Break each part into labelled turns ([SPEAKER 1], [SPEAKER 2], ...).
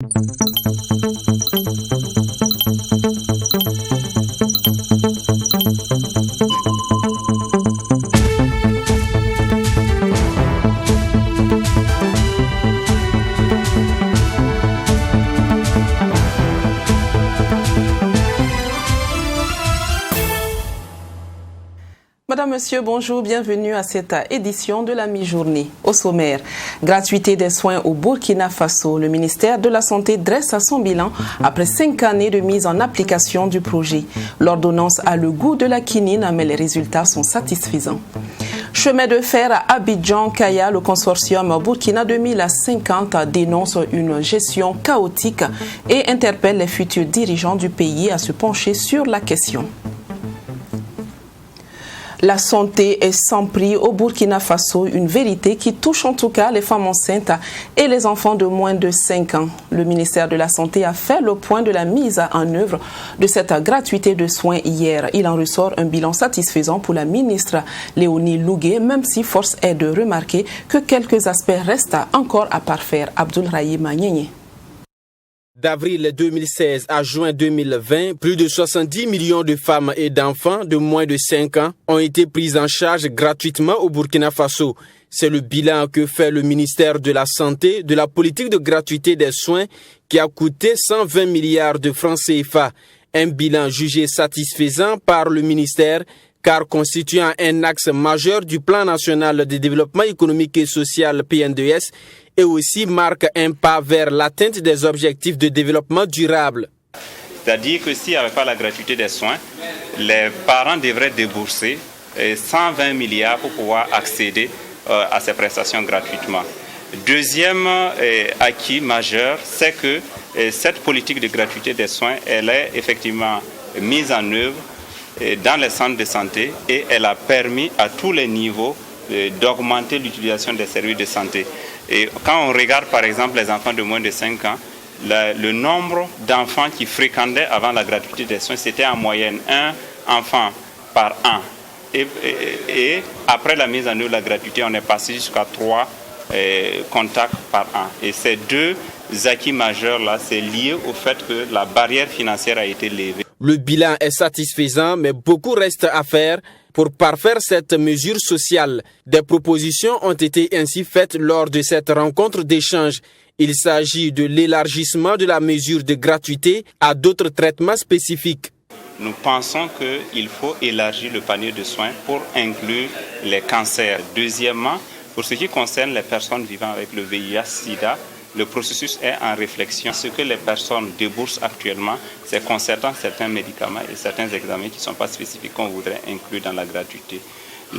[SPEAKER 1] Madame, Monsieur, bonjour, bienvenue à cette édition de la mi-journée. Au sommaire, gratuité des soins au Burkina Faso. Le ministère de la Santé dresse son bilan après 5 années de mise en application du projet. L'ordonnance a le goût de la quinine, mais les résultats sont satisfaisants. Chemin de fer à Abidjan-Kaya, le consortium Burkina 2050 dénonce une gestion chaotique et interpelle les futurs dirigeants du pays à se pencher sur la question. La santé est sans prix au Burkina Faso, une vérité qui touche en tout cas les femmes enceintes et les enfants de moins de 5 ans. Le ministère de la Santé a fait le point de la mise en œuvre de cette gratuité de soins hier. Il en ressort un bilan satisfaisant pour la ministre Léonie Lougué, même si force est de remarquer que quelques aspects restent encore à parfaire. Abdoulrahim Nyenye.
[SPEAKER 2] D'avril 2016 à juin 2020, plus de 70 millions de femmes et d'enfants de moins de 5 ans ont été pris en charge gratuitement au Burkina Faso. C'est le bilan que fait le ministère de la Santé de la politique de gratuité des soins qui a coûté 120 milliards de francs CFA. Un bilan jugé satisfaisant par le ministère car constituant un axe majeur du plan national de développement économique et social PNDS et aussi marque un pas vers l'atteinte des objectifs de développement durable.
[SPEAKER 3] C'est-à-dire que s'il n'y avait pas la gratuité des soins, les parents devraient débourser 120 milliards pour pouvoir accéder à ces prestations gratuitement. Deuxième acquis majeur, c'est que cette politique de gratuité des soins, elle est effectivement mise en œuvre dans les centres de santé et elle a permis à tous les niveaux d'augmenter l'utilisation des services de santé. Et quand on regarde par exemple les enfants de moins de 5 ans, le nombre d'enfants qui fréquentaient avant la gratuité des soins, c'était en moyenne 1 enfant par an. Et après la mise en œuvre de la gratuité, on est passé jusqu'à 3 contacts par an. Et ces deux acquis majeurs-là, c'est lié au fait que la barrière financière a été levée.
[SPEAKER 2] Le bilan est satisfaisant, mais beaucoup reste à faire pour parfaire cette mesure sociale. Des propositions ont été ainsi faites lors de cette rencontre d'échange. Il s'agit de l'élargissement de la mesure de gratuité à d'autres traitements spécifiques.
[SPEAKER 3] Nous pensons qu'il faut élargir le panier de soins pour inclure les cancers. Deuxièmement, pour ce qui concerne les personnes vivant avec le VIH-Sida, le processus est en réflexion. Ce que les personnes déboursent actuellement, c'est concernant certains médicaments et certains examens qui ne sont pas spécifiques qu'on voudrait inclure dans la gratuité.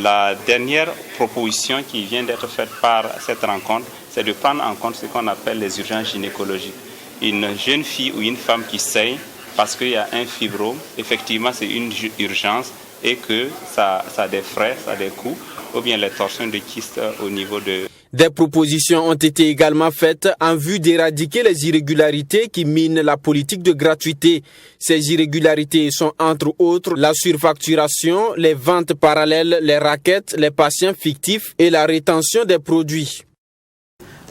[SPEAKER 3] La dernière proposition qui vient d'être faite par cette rencontre, c'est de prendre en compte ce qu'on appelle les urgences gynécologiques. Une jeune fille ou une femme qui saigne parce qu'il y a un fibrome, effectivement c'est une urgence et que ça a des frais, ça a des coûts, ou bien les torsions de kystes au niveau de...
[SPEAKER 2] Des propositions ont été également faites en vue d'éradiquer les irrégularités qui minent la politique de gratuité. Ces irrégularités sont entre autres la surfacturation, les ventes parallèles, les rackets, les patients fictifs et la rétention des produits.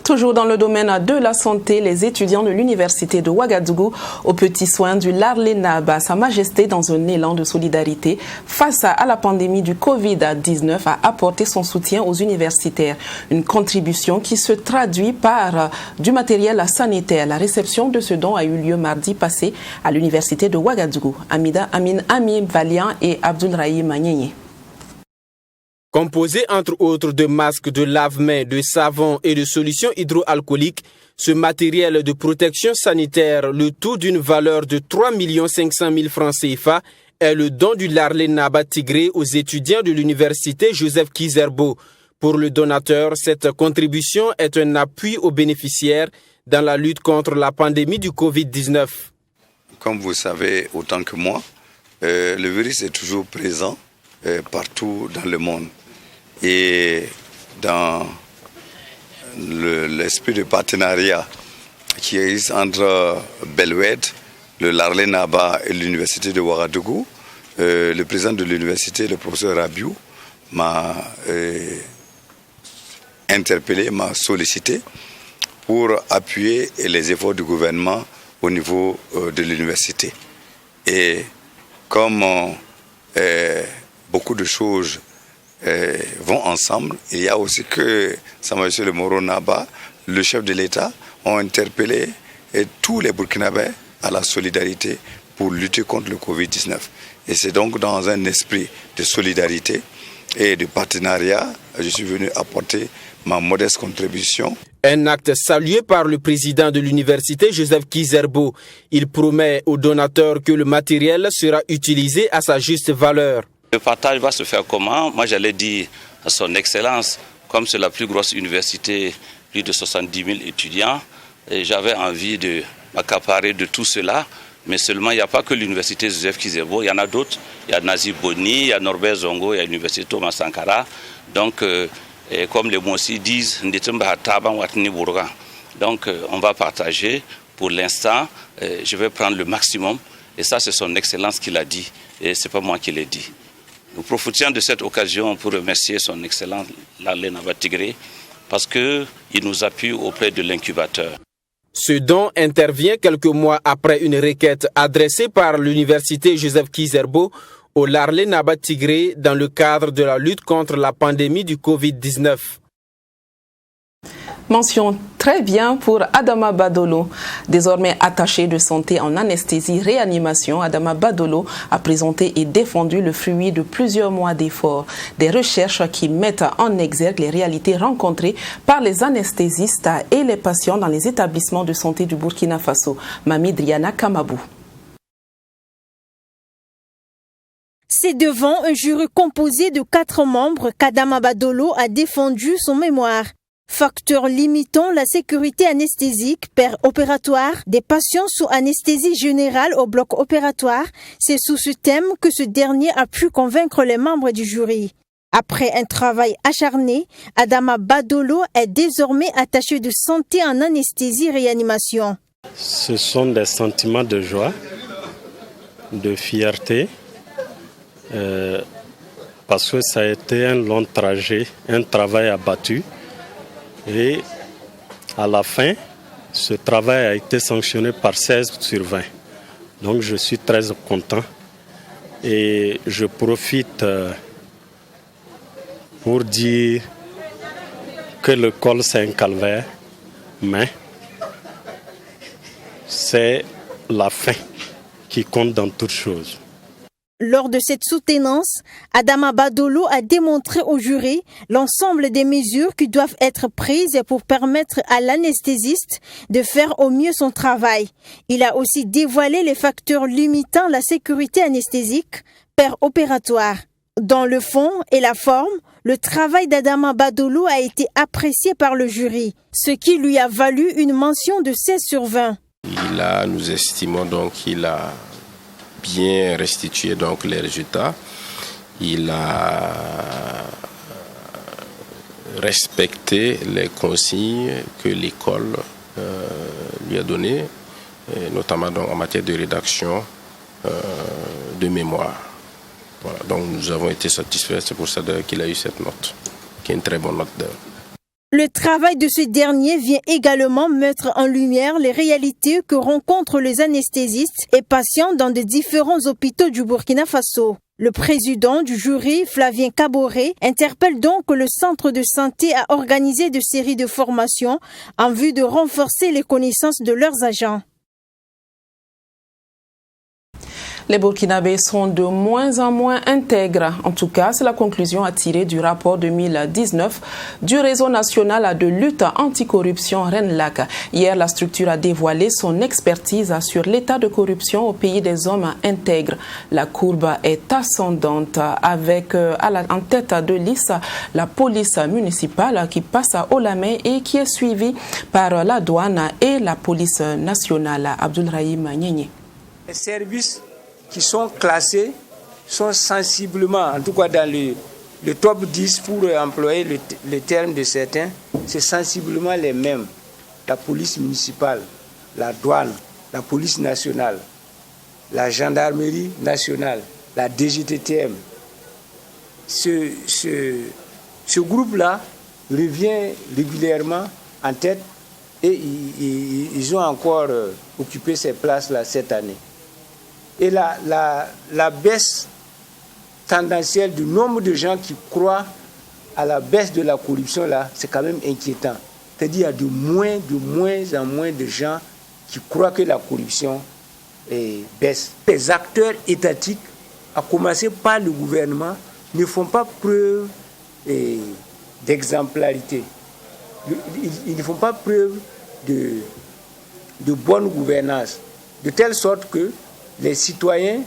[SPEAKER 1] Toujours dans le domaine de la santé, les étudiants de l'université de Ouagadougou aux petits soins du Larlénaba, Sa Majesté, dans un élan de solidarité face à la pandémie du Covid-19, a apporté son soutien aux universitaires. Une contribution qui se traduit par du matériel sanitaire. La réception de ce don a eu lieu mardi passé à l'université de Ouagadougou. Amine Valiant et Abdoulrahim Nyenye.
[SPEAKER 2] Composé entre autres de masques, de lave-mains, de savons et de solutions hydroalcooliques, ce matériel de protection sanitaire, le tout d'une valeur de 3 500 000 francs CFA, est le don du Larlénaba Tigré aux étudiants de l'université Joseph Kizerbo. Pour le donateur, cette contribution est un appui aux bénéficiaires dans la lutte contre la pandémie du Covid-19.
[SPEAKER 4] Comme vous savez autant que moi, le virus est toujours présent partout dans le monde. Et dans l'esprit de partenariat qui existe entre Belwed, le Larlénaba et l'université de Ouagadougou, le président de l'université, le professeur Rabiou, m'a interpellé, m'a sollicité pour appuyer les efforts du gouvernement au niveau de l'université. Et comme beaucoup de choses vont ensemble, il y a aussi que M. le Moro Naba, le chef de l'État, ont interpellé tous les Burkinabés à la solidarité pour lutter contre le Covid-19. Et c'est donc dans un esprit de solidarité et de partenariat que je suis venu apporter ma modeste contribution.
[SPEAKER 2] Un acte salué par le président de l'université, Joseph Kizerbo. Il promet aux donateurs que le matériel sera utilisé à sa juste valeur.
[SPEAKER 5] Le partage va se faire comment? Moi, j'allais dire à son excellence, comme c'est la plus grosse université, plus de 70 000 étudiants, et j'avais envie de m'accaparer de tout cela. Mais seulement, il n'y a pas que l'université Joseph Kizerbo, il y en a d'autres. Il y a Nazi Boni, il y a Norbert Zongo, il y a l'université Thomas Sankara. Donc, comme les Moussi disent, donc on va partager. Pour l'instant, je vais prendre le maximum. Et ça, c'est son excellence qui l'a dit. Et ce n'est pas moi qui l'ai dit. Nous profitions de cette occasion pour remercier son excellence Larlé Naba Tigré parce qu'il nous appuie auprès de l'incubateur.
[SPEAKER 2] Ce don intervient quelques mois après une requête adressée par l'université Joseph Kizerbo au Larlé Naba Tigré dans le cadre de la lutte contre la pandémie du Covid-19.
[SPEAKER 1] Mention très bien pour Adama Badolo. Désormais attaché de santé en anesthésie-réanimation, Adama Badolo a présenté et défendu le fruit de plusieurs mois d'efforts. Des recherches qui mettent en exergue les réalités rencontrées par les anesthésistes et les patients dans les établissements de santé du Burkina Faso. Mami Driana Kamabou.
[SPEAKER 6] C'est devant un jury composé de 4 membres qu'Adama Badolo a défendu son mémoire. Facteur limitant la sécurité anesthésique opératoire des patients sous anesthésie générale au bloc opératoire, c'est sous ce thème que ce dernier a pu convaincre les membres du jury. Après un travail acharné, Adama Badolo est désormais attaché de santé en anesthésie-réanimation.
[SPEAKER 7] Ce sont des sentiments de joie, de fierté, parce que ça a été un long trajet, un travail abattu. Et à la fin, ce travail a été sanctionné par 16 sur 20. Donc je suis très content. Et je profite pour dire que le col c'est un calvaire, mais c'est la fin qui compte dans toutes choses.
[SPEAKER 6] Lors de cette soutenance, Adama Badolo a démontré au jury l'ensemble des mesures qui doivent être prises pour permettre à l'anesthésiste de faire au mieux son travail. Il a aussi dévoilé les facteurs limitant la sécurité anesthésique opératoire. Dans le fond et la forme, le travail d'Adama Badolo a été apprécié par le jury, ce qui lui a valu une mention de 16 sur 20.
[SPEAKER 8] Nous estimons donc qu'il a bien restitué donc les résultats. Il a respecté les consignes que l'école lui a données, notamment donc en matière de rédaction de mémoire. Voilà, donc nous avons été satisfaits, c'est pour ça qu'il a eu cette note, qui est une très bonne note d'heure.
[SPEAKER 6] Le travail de ce dernier vient également mettre en lumière les réalités que rencontrent les anesthésistes et patients dans de différents hôpitaux du Burkina Faso. Le président du jury, Flavien Caboret, interpelle donc le centre de santé à organiser de séries de formations en vue de renforcer les connaissances de leurs agents.
[SPEAKER 1] Les Burkinabés sont de moins en moins intègres. En tout cas, c'est la conclusion à tirer du rapport 2019 du Réseau national de lutte anticorruption RENLAC. Hier, la structure a dévoilé son expertise sur l'état de corruption au pays des hommes intègres. La courbe est ascendante avec en tête de liste la police municipale qui passe haut la main et qui est suivie par la douane et la police nationale. Abdoulrahim Nyenye.
[SPEAKER 9] Les services qui sont classés sont sensiblement, en tout cas dans le top 10 pour employer le terme de certains, c'est sensiblement les mêmes. La police municipale, la douane, la police nationale, la gendarmerie nationale, la DGTTM. Ce groupe-là revient régulièrement en tête et ils ont encore occupé ces places-là cette année. Et la baisse tendancielle du nombre de gens qui croient à la baisse de la corruption, là, c'est quand même inquiétant. C'est-à-dire qu'il y a de moins en moins de gens qui croient que la corruption baisse. Les acteurs étatiques, à commencer par le gouvernement, ne font pas preuve d'exemplarité. Ils ne font pas preuve de bonne gouvernance, de telle sorte que les citoyens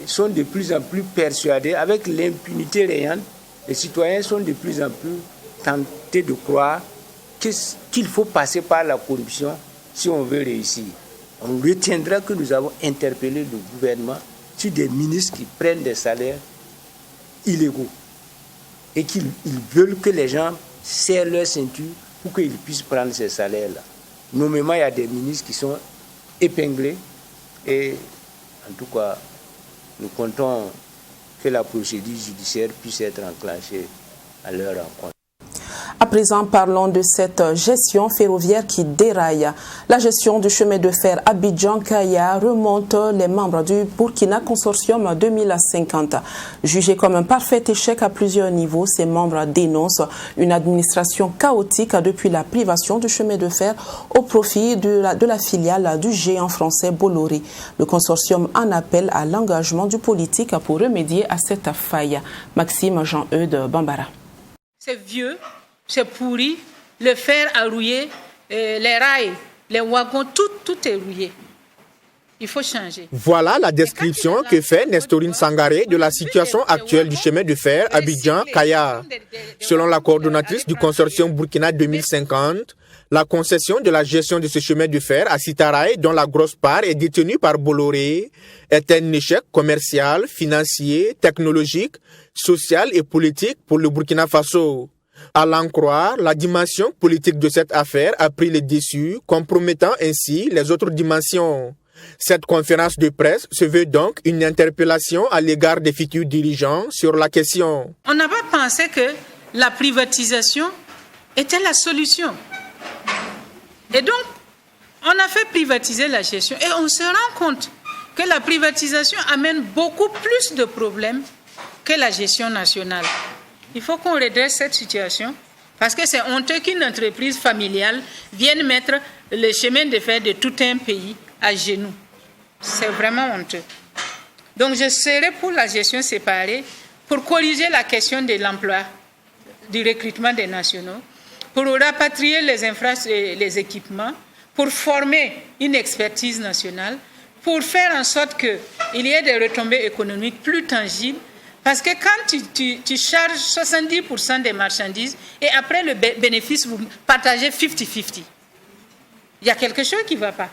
[SPEAKER 9] sont de plus en plus persuadés, avec l'impunité régnante, les citoyens sont de plus en plus tentés de croire qu'il faut passer par la corruption si on veut réussir. On retiendra que nous avons interpellé le gouvernement sur des ministres qui prennent des salaires illégaux et qu'ils veulent que les gens serrent leur ceinture pour qu'ils puissent prendre ces salaires-là. Nommément, il y a des ministres qui sont épinglés et en tout cas, nous comptons que la procédure judiciaire puisse être enclenchée à leur rencontre.
[SPEAKER 1] À présent, parlons de cette gestion ferroviaire qui déraille. La gestion du chemin de fer Abidjan-Kaya remonte les membres du Burkina Consortium 2050. Jugés comme un parfait échec à plusieurs niveaux, ces membres dénoncent une administration chaotique depuis la privation du chemin de fer au profit de la filiale du géant français Bolloré. Le consortium en appelle à l'engagement du politique pour remédier à cette faille. Maxime Jean-Eudes Bambara.
[SPEAKER 10] C'est vieux, c'est pourri, le fer a rouillé, les rails, les wagons, tout est rouillé. Il faut changer.
[SPEAKER 11] Voilà la description que fait Nestorine Sangaré de la situation actuelle du chemin de fer Abidjan-Kaya. Selon la coordonnatrice du consortium Burkina 2050, la concession de la gestion de ce chemin de fer à Sitaraï, dont la grosse part est détenue par Bolloré, est un échec commercial, financier, technologique, social et politique pour le Burkina Faso. À l'en croire, la dimension politique de cette affaire a pris le dessus, compromettant ainsi les autres dimensions. Cette conférence de presse se veut donc une interpellation à l'égard des futurs dirigeants sur la question.
[SPEAKER 10] On n'a pas pensé que la privatisation était la solution. Et donc, on a fait privatiser la gestion et on se rend compte que la privatisation amène beaucoup plus de problèmes que la gestion nationale. Il faut qu'on redresse cette situation parce que c'est honteux qu'une entreprise familiale vienne mettre le chemin de fer de tout un pays à genoux. C'est vraiment honteux. Donc je serai pour la gestion séparée, pour corriger la question de l'emploi, du recrutement des nationaux, pour rapatrier les infrastructures, les équipements, pour former une expertise nationale, pour faire en sorte qu'il y ait des retombées économiques plus tangibles. Parce que quand tu charges 70% des marchandises et après le bénéfice, vous partagez 50-50, il y a quelque chose qui ne va pas.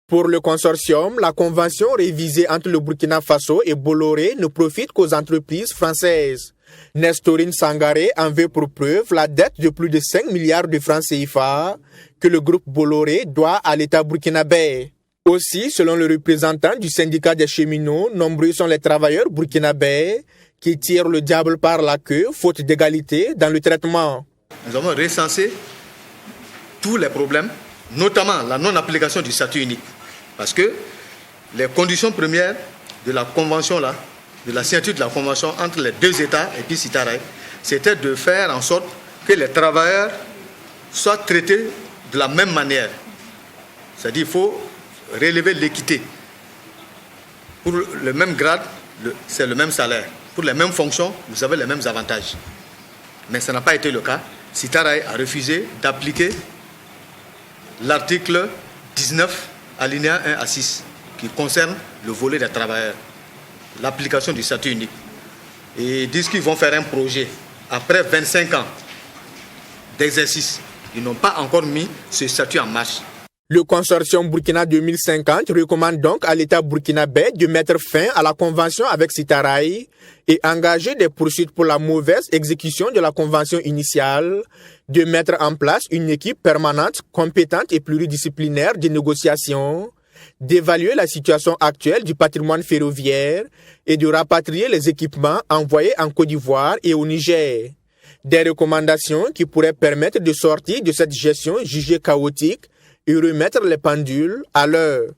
[SPEAKER 11] Pour le consortium, la convention révisée entre le Burkina Faso et Bolloré ne profite qu'aux entreprises françaises. Nestorine Sangaré en veut pour preuve la dette de plus de 5 milliards de francs CFA que le groupe Bolloré doit à l'État burkinabé. Aussi, selon le représentant du syndicat des cheminots, nombreux sont les travailleurs burkinabés qui tirent le diable par la queue, faute d'égalité dans le traitement.
[SPEAKER 12] Nous avons recensé tous les problèmes, notamment la non-application du statut unique. Parce que les conditions premières de la convention, là, de la signature de la convention entre les deux États et puis Sitaraï, c'était de faire en sorte que les travailleurs soient traités de la même manière. C'est-à-dire qu'il faut relever l'équité. Pour le même grade, c'est le même salaire. Pour les mêmes fonctions, vous avez les mêmes avantages. Mais ça n'a pas été le cas. Sitaraï a refusé d'appliquer l'article 19, alinéa 1 à 6, qui concerne le volet des travailleurs, l'application du statut unique. Et ils disent qu'ils vont faire un projet après 25 ans d'exercice. Ils n'ont pas encore mis ce statut en marche.
[SPEAKER 11] Le consortium Burkina 2050 recommande donc à l'État burkinabé de mettre fin à la convention avec Sitaraï et engager des poursuites pour la mauvaise exécution de la convention initiale, de mettre en place une équipe permanente, compétente et pluridisciplinaire de négociation, d'évaluer la situation actuelle du patrimoine ferroviaire et de rapatrier les équipements envoyés en Côte d'Ivoire et au Niger. Des recommandations qui pourraient permettre de sortir de cette gestion jugée chaotique et remettre les pendules à l'heure.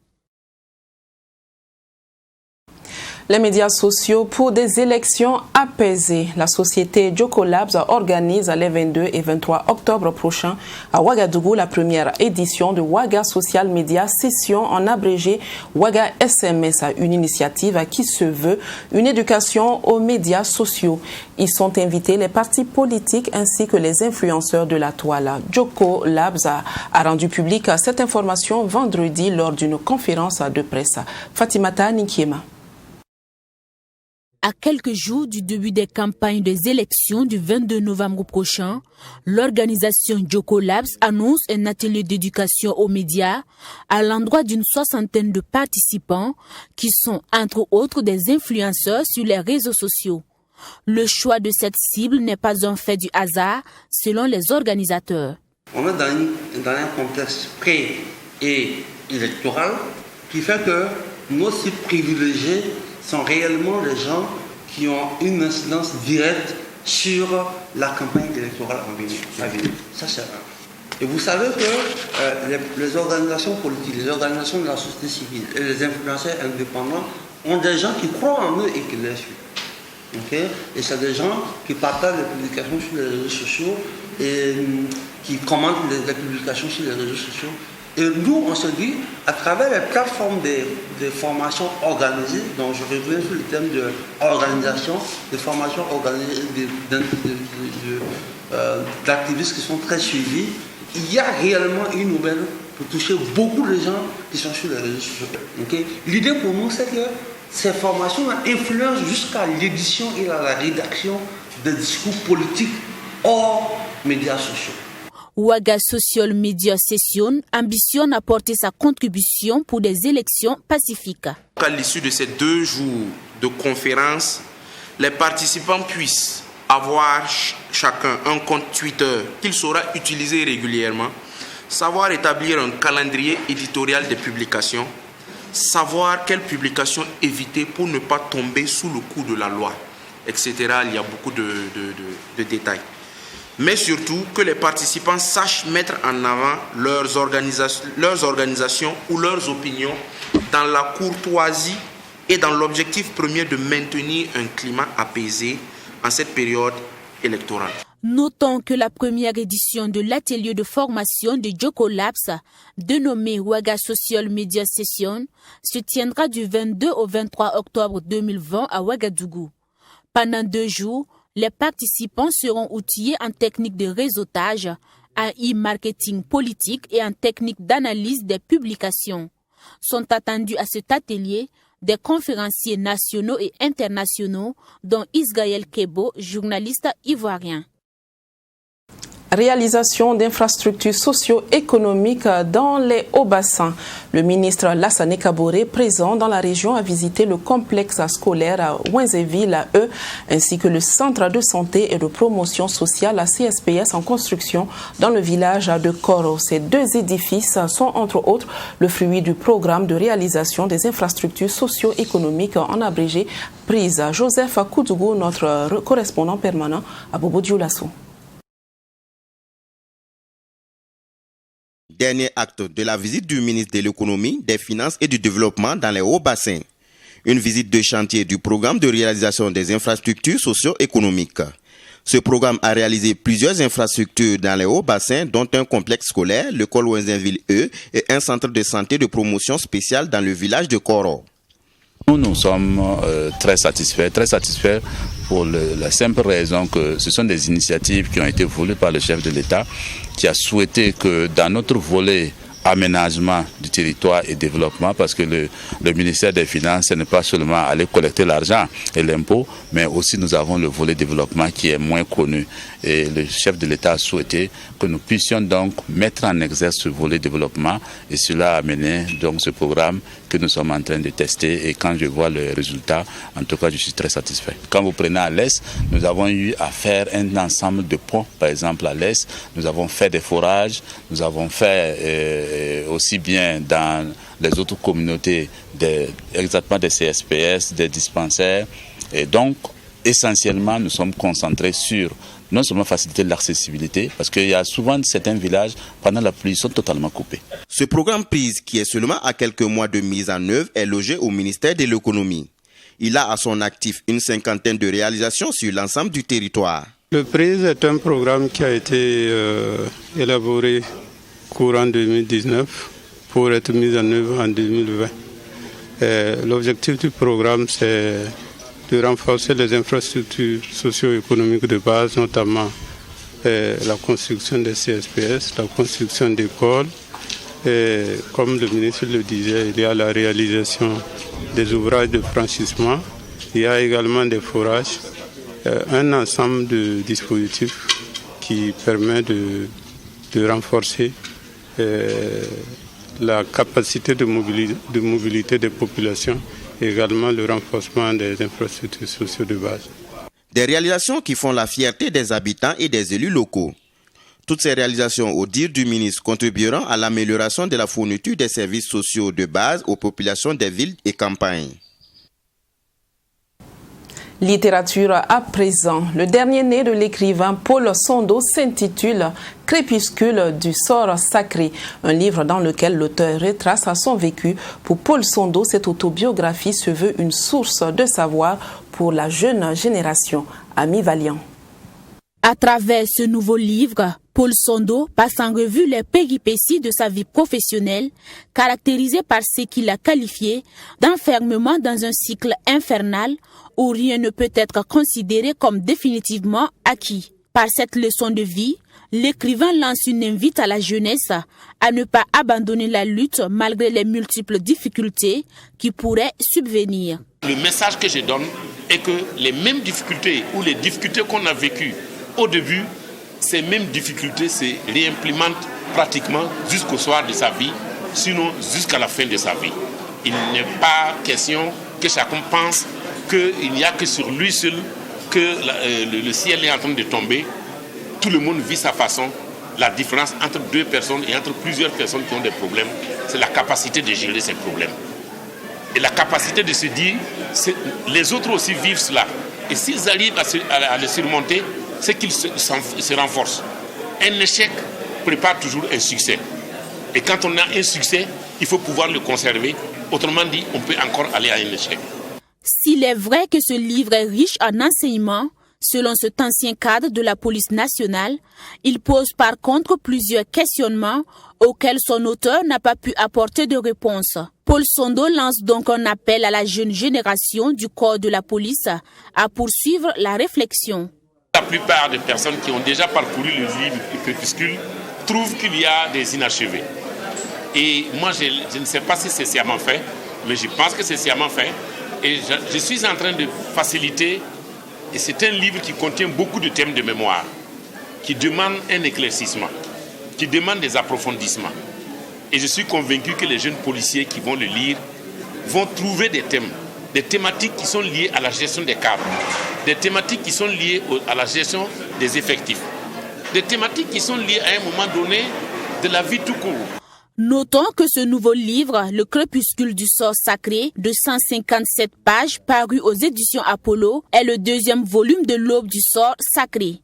[SPEAKER 1] Les médias sociaux pour des élections apaisées. La société Joko Labs organise les 22 et 23 octobre prochains à Ouagadougou la première édition de Ouaga Social Media Session, en abrégé Ouaga SMS, une initiative qui se veut une éducation aux médias sociaux. Y sont invités les partis politiques ainsi que les influenceurs de la toile. Joko Labs a rendu publique cette information vendredi lors d'une conférence de presse. Fatimata Ninkiema.
[SPEAKER 13] À quelques jours du début des campagnes des élections du 22 novembre prochain, l'organisation Joko Labs annonce un atelier d'éducation aux médias à l'endroit d'une 60aine de participants qui sont entre autres des influenceurs sur les réseaux sociaux. Le choix de cette cible n'est pas un fait du hasard, selon les organisateurs.
[SPEAKER 14] On est dans un contexte pré- et électoral qui fait que nos cibles privilégiés sont réellement les gens qui ont une incidence directe sur la campagne électorale à venir. Ça, c'est un. Et vous savez que les organisations politiques, les organisations de la société civile et les influenceurs indépendants ont des gens qui croient en eux et qui les suivent. Okay? Et c'est des gens qui partagent les publications sur les réseaux sociaux et qui commentent les publications sur les réseaux sociaux. Et nous, on se dit, à travers les plateformes de formation organisées, donc je reviens sur le thème de organisation, des formations organisées, d'activistes qui sont très suivis, il y a réellement une aubaine pour toucher beaucoup de gens qui sont sur les réseaux sociaux. Okay? L'idée pour nous, c'est que ces formations influencent jusqu'à l'édition et à la rédaction des discours politiques hors médias sociaux.
[SPEAKER 13] Ouaga Social Media Session ambitionne apporter sa contribution pour des élections pacifiques.
[SPEAKER 15] À l'issue de ces 2 jours de conférence, les participants puissent avoir chacun un compte Twitter qu'il saura utiliser régulièrement, savoir établir un calendrier éditorial des publications, savoir quelles publications éviter pour ne pas tomber sous le coup de la loi, etc. Il y a beaucoup de détails. Mais surtout que les participants sachent mettre en avant leurs organisations ou leurs opinions dans la courtoisie et dans l'objectif premier de maintenir un climat apaisé en cette période électorale.
[SPEAKER 13] Notons que la première édition de l'atelier de formation de Joko Labs, dénommé Ouaga Social Media Session, se tiendra du 22 au 23 octobre 2020 à Ouagadougou. Pendant 2 jours, les participants seront outillés en technique de réseautage, en e-marketing politique et en technique d'analyse des publications. Sont attendus à cet atelier des conférenciers nationaux et internationaux, dont Isgaël Kebo, journaliste ivoirien.
[SPEAKER 1] Réalisation d'infrastructures socio-économiques dans les hauts-bassins. Le ministre Lassane Kaboré, présent dans la région, a visité le complexe scolaire à Ouenzéville, ainsi que le centre de santé et de promotion sociale à CSPS en construction dans le village de Koro. Ces 2 édifices sont entre autres le fruit du programme de réalisation des infrastructures socio-économiques en abrégé prise. Joseph Koudougou, notre correspondant permanent à Bobo Dioulasso.
[SPEAKER 16] Dernier acte de la visite du ministre de l'économie, des finances et du développement dans les hauts-bassins. Une visite de chantier du programme de réalisation des infrastructures socio-économiques. Ce programme a réalisé plusieurs infrastructures dans les hauts-bassins, dont un complexe scolaire, l'école Ouenzéville et un centre de santé de promotion spéciale dans le village de Koro.
[SPEAKER 17] Nous sommes très satisfaits pour la simple raison que ce sont des initiatives qui ont été voulues par le chef de l'État, qui a souhaité que dans notre volet aménagement du territoire et développement, parce que le ministère des Finances, ce n'est pas seulement aller collecter l'argent et l'impôt, mais aussi nous avons le volet développement qui est moins connu. Et le chef de l'État a souhaité que nous puissions donc mettre en exergue ce volet développement, et cela a amené donc ce programme que nous sommes en train de tester. Et quand je vois le résultat, en tout cas, je suis très satisfait. Quand vous prenez à l'Est, nous avons eu à faire un ensemble de ponts, par exemple à l'Est, nous avons fait des forages, nous avons fait aussi bien dans les autres communautés, exactement des CSPS, des dispensaires. Et donc, essentiellement, nous sommes concentrés sur non seulement faciliter l'accessibilité, parce qu'il y a souvent certains villages, pendant la pluie, sont totalement coupés.
[SPEAKER 16] Ce programme PRISE, qui est seulement à quelques mois de mise en œuvre, est logé au ministère de l'économie. Il a à son actif une cinquantaine de réalisations sur l'ensemble du territoire.
[SPEAKER 18] Le PRISE est un programme qui a été élaboré courant 2019 pour être mis en œuvre en 2020. L'objectif du programme, c'est de renforcer les infrastructures socio-économiques de base, notamment la construction des CSPS, la construction d'écoles. Et comme le ministre le disait, il y a la réalisation des ouvrages de franchissement, il y a également des forages, un ensemble de dispositifs qui permet de renforcer la capacité de mobilité des populations et également le renforcement des infrastructures sociales de base.
[SPEAKER 16] Des réalisations qui font la fierté des habitants et des élus locaux. Toutes ces réalisations, au dire du ministre, contribueront à l'amélioration de la fourniture des services sociaux de base aux populations des villes et campagnes.
[SPEAKER 1] Littérature à présent. Le dernier né de l'écrivain Paul Sandeau s'intitule « Crépuscule du sort sacré », un livre dans lequel l'auteur retrace à son vécu. Pour Paul Sandeau, cette autobiographie se veut une source de savoir pour la jeune génération. Ami Valiant.
[SPEAKER 13] À travers ce nouveau livre, Paul Sandeau passe en revue les péripéties de sa vie professionnelle, caractérisée par ce qu'il a qualifié d'enfermement dans un cycle infernal où rien ne peut être considéré comme définitivement acquis. Par cette leçon de vie, l'écrivain lance une invite à la jeunesse à ne pas abandonner la lutte malgré les multiples difficultés qui pourraient subvenir.
[SPEAKER 19] Le message que je donne est que les mêmes difficultés ou les difficultés qu'on a vécues au début, ces mêmes difficultés se réimplémentent pratiquement jusqu'au soir de sa vie, sinon jusqu'à la fin de sa vie. Il n'est pas question que chacun pense qu'il n'y a que sur lui seul que le ciel est en train de tomber. Tout le monde vit sa façon. La différence entre deux personnes et entre plusieurs personnes qui ont des problèmes, c'est la capacité de gérer ces problèmes. Et la capacité de se dire, les autres aussi vivent cela. Et s'ils arrivent à le surmonter, c'est qu'ils se renforcent. Un échec prépare toujours un succès. Et quand on a un succès, il faut pouvoir le conserver. Autrement dit, on peut encore aller à un échec.
[SPEAKER 13] S'il est vrai que ce livre est riche en enseignements, selon cet ancien cadre de la police nationale, il pose par contre plusieurs questionnements auxquels son auteur n'a pas pu apporter de réponse. Paul Sandeau lance donc un appel à la jeune génération du corps de la police à poursuivre la réflexion.
[SPEAKER 19] La plupart des personnes qui ont déjà parcouru le livre Crépuscule trouvent qu'il y a des inachevés. Et moi, je ne sais pas si c'est sciemment fait, mais je pense que c'est sciemment fait. Et je suis en train de faciliter, et c'est un livre qui contient beaucoup de thèmes de mémoire, qui demandent un éclaircissement, qui demandent des approfondissements. Et je suis convaincu que les jeunes policiers qui vont le lire vont trouver des thèmes, des thématiques qui sont liées à la gestion des cadres, des thématiques qui sont liées à la gestion des effectifs, des thématiques qui sont liées à un moment donné de la vie tout court.
[SPEAKER 13] Notons que ce nouveau livre, Le Crépuscule du sort sacré, de 157 pages, paru aux éditions Apollo, est le deuxième volume de l'Aube du sort sacré.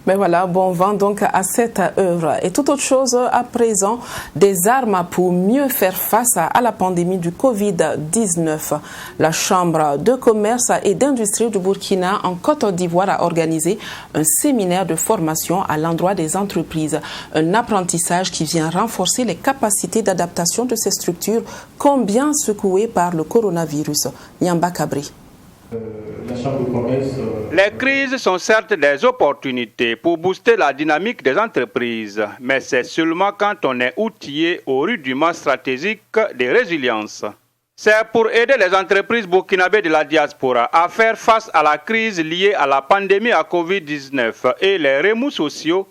[SPEAKER 1] Mais voilà, bon vent donc à cette œuvre. Et toute autre chose à présent, des armes pour mieux faire face à la pandémie du Covid-19. La Chambre de commerce et d'industrie du Burkina en Côte d'Ivoire a organisé un séminaire de formation à l'endroit des entreprises. Un apprentissage qui vient renforcer les capacités d'adaptation de ces structures combien secouées par le coronavirus. Nyamba Kabri.
[SPEAKER 20] La Chambre de commerce. Les crises sont certes des opportunités pour booster la dynamique des entreprises, mais c'est seulement quand on est outillé au rudiment stratégique de résilience. C'est pour aider les entreprises burkinabées de la diaspora à faire face à la crise liée à la pandémie à Covid-19 et les remous sociaux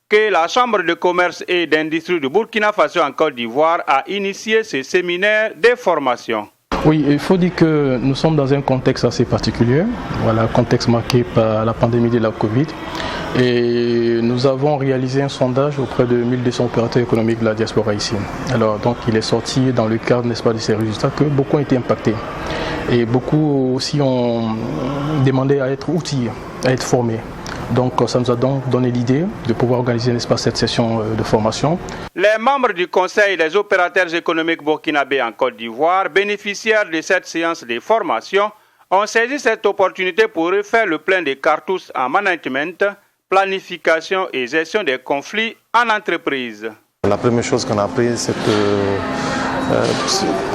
[SPEAKER 20] que la Chambre de commerce et d'industrie du Burkina Faso en Côte d'Ivoire a initié ce séminaire de formation.
[SPEAKER 21] Oui, il faut dire que nous sommes dans un contexte assez particulier, voilà, contexte marqué par la pandémie de la Covid. Et nous avons réalisé un sondage auprès de 1200 opérateurs économiques de la diaspora ici. Alors, donc, il est sorti dans le cadre, n'est-ce pas, de ces résultats que beaucoup ont été impactés. Et beaucoup aussi ont demandé à être outillés, à être formés. Donc ça nous a donc donné l'idée de pouvoir organiser, n'est-ce pas, cette session de formation.
[SPEAKER 20] Les membres du Conseil des opérateurs économiques burkinabés en Côte d'Ivoire, bénéficiaires de cette séance de formation, ont saisi cette opportunité pour refaire le plein des cartouches en management, planification et gestion des conflits en entreprise.
[SPEAKER 22] La première chose qu'on a appris, c'est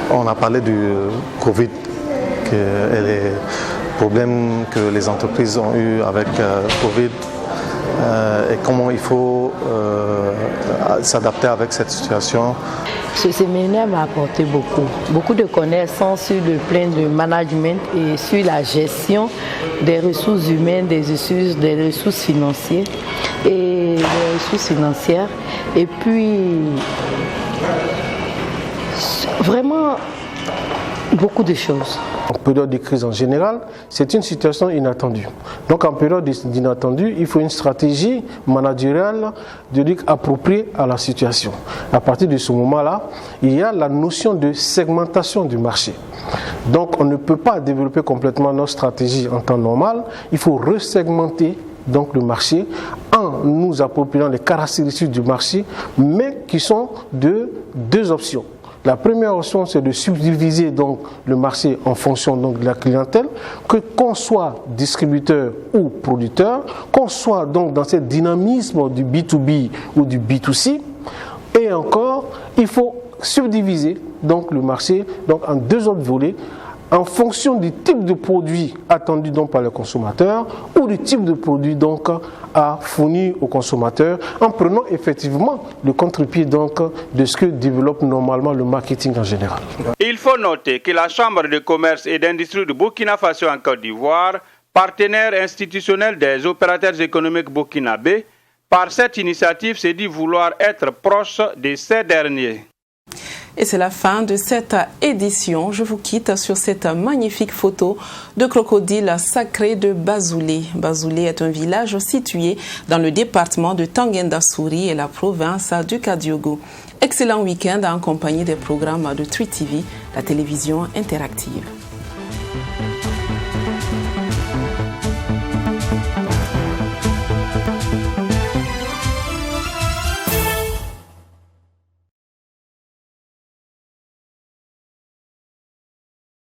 [SPEAKER 22] qu'on a parlé du Covid et les problèmes que les entreprises ont eu avec Covid et comment il faut s'adapter avec cette situation.
[SPEAKER 23] Ce séminaire m'a apporté beaucoup de connaissances sur le plan de management et sur la gestion des ressources humaines, des ressources financières et des ressources financières. Et puis, vraiment, beaucoup de choses.
[SPEAKER 24] En période de crise en général, c'est une situation inattendue. Donc en période d'inattendu, il faut une stratégie managériale appropriée à la situation. À partir de ce moment-là, il y a la notion de segmentation du marché. Donc on ne peut pas développer complètement notre stratégie en temps normal, il faut resegmenter donc le marché en nous appropriant les caractéristiques du marché, mais qui sont de deux options. La première option, c'est de subdiviser donc le marché en fonction donc de la clientèle, qu'on soit distributeur ou producteur, qu'on soit donc dans ce dynamisme du B2B ou du B2C. Et encore, il faut subdiviser donc le marché donc en deux autres volets, en fonction du type de produit attendu donc par le consommateur ou du type de produit donc à fournir au consommateur, en prenant effectivement le contre-pied donc de ce que développe normalement le marketing en général.
[SPEAKER 20] Il faut noter que la Chambre de commerce et d'industrie du Burkina Faso en Côte d'Ivoire, partenaire institutionnel des opérateurs économiques burkinabés, par cette initiative s'est dit vouloir être proche de ces derniers.
[SPEAKER 1] Et c'est la fin de cette édition. Je vous quitte sur cette magnifique photo de crocodile sacré de Bazoulé. Bazoulé est un village situé dans le département de Tanguenda-Souri et la province du Kadiogo. Excellent week-end en compagnie des programmes de 3TV, la télévision interactive.